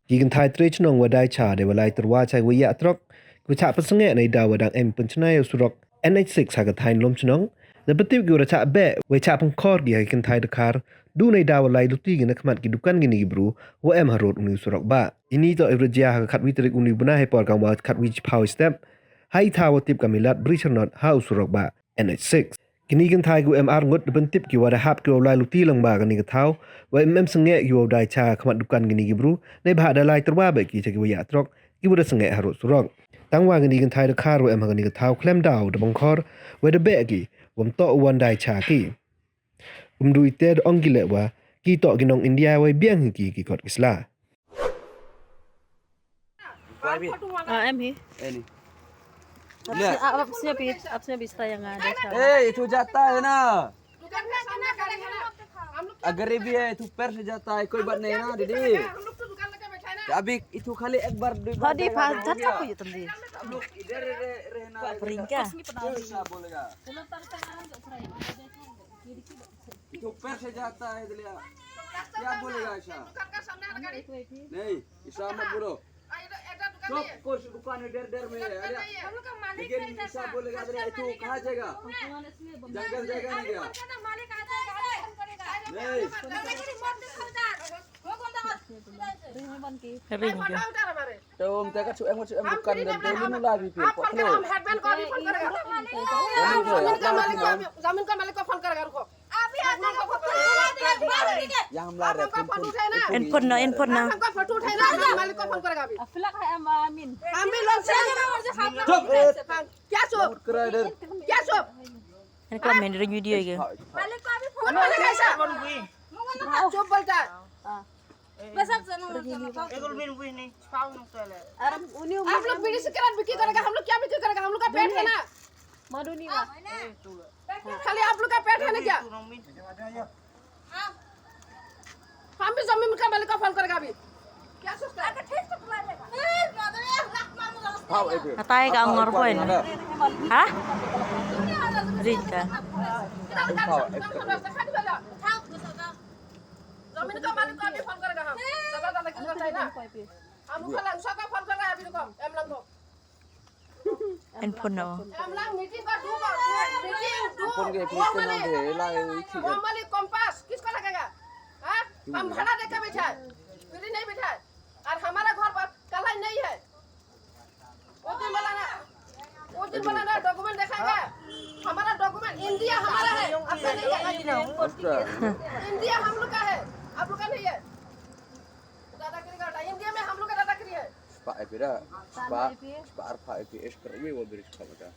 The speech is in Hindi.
kynthai trechnon wadai cha de walai tyrwa chai wiya trok ku cha pasange nei da wadang em punchnai surok NH-6 ha ka thain lom chnong the patip gu ra cha be we cha pynkhor gi kynthai dkhar du nei da walai luti gi nakmat gi dukan gi ni bru wo em harot uni surok ba ini to evrejia ha khat wi trik uni buna he por kang wa khat wi phau step hai tha wo tip kamilat brishnot ha surok ba NH-6 kini kynthai gu MR ngot ben tip ki wada hap ki walai luti lang ba kani ka thau wa em sange yu dai cha khmat dukan gi ni gi bru nei ba da lai terwa be ki che ki ya trok ki wada sange harot surok tang wa gani kynthai da khar wa em gani ka thau klem daw de bangkhor wa de be ki wam to wan dai cha ki du ite ong gi le wa ki to gi nong India wa biang ki kot isla em hi Ini. आपसे भी tayangan ada itu jatah है ना अगर ये भी है तो पैर से जाता है कोई बात नहीं ना दीदी अभी itu खाली एक बार दो बार di padat apa ya tadi हम लोग इधर रहना peringka क्या बोलेगा itu पैर से जाता है दिलिया क्या बोलेगा ऐसा नहीं ऐसा मत बोलो सब कुछ दुकान डर में है लेकिन ऐसा बोलेगा itu कहाँ जाएगा जंगल जाएगा नहीं क्या नहीं ring ke तो हम तक em दुकान दे लेने लागी फिर पकड़ो जमीन का मालिक को फोन करेगा रुको yang हम ला रहे handphone na हमका फोटो उठाएगा मालिक को फोन करेगा अभी aflak hai amin अभी लोग क्या चुप क्या चुप ini komen dari video ke मालिक को अभी फोन करेगा ऐसा चुप बोलता है आप लोग बीड़ी सिगरेट बिक्री करेगा हम लोग क्या बिक्री करेगा हम लोग का पेट है ना खाली आप लोग का पेट है ना क्या हम भी जमीन का मालिक को फोन करेगा अभी क्या सोचता है atai ka ngor poin ha ring ka जमीन का मालिक को अभी फोन करेगा हम जगह दादा की करता है ना हम लोग लांग का फोन कर रहा है अभी रुको एम लांग को handphone na एम लांग मीटिंग का दो मीटिंग दो फोन के पीछे ना दे ला वो मालिक कंपास किसको लगेगा हां हम भाड़ा दे के बैठा है फ्री नहीं बैठा है और हमारा घर पर कलाई नहीं है वो दिन वाला ना डॉक्यूमेंट दिखाएगा हमारा डॉक्यूमेंट इंडिया हमारा है आपका नहीं है इंडिया हम लोग का है आप लोग का नहीं है दादागिरी का इंडिया में हम लोग का दादागिरी है Pak Epira, Pak Arfa EPS kerja, wabir sekolah.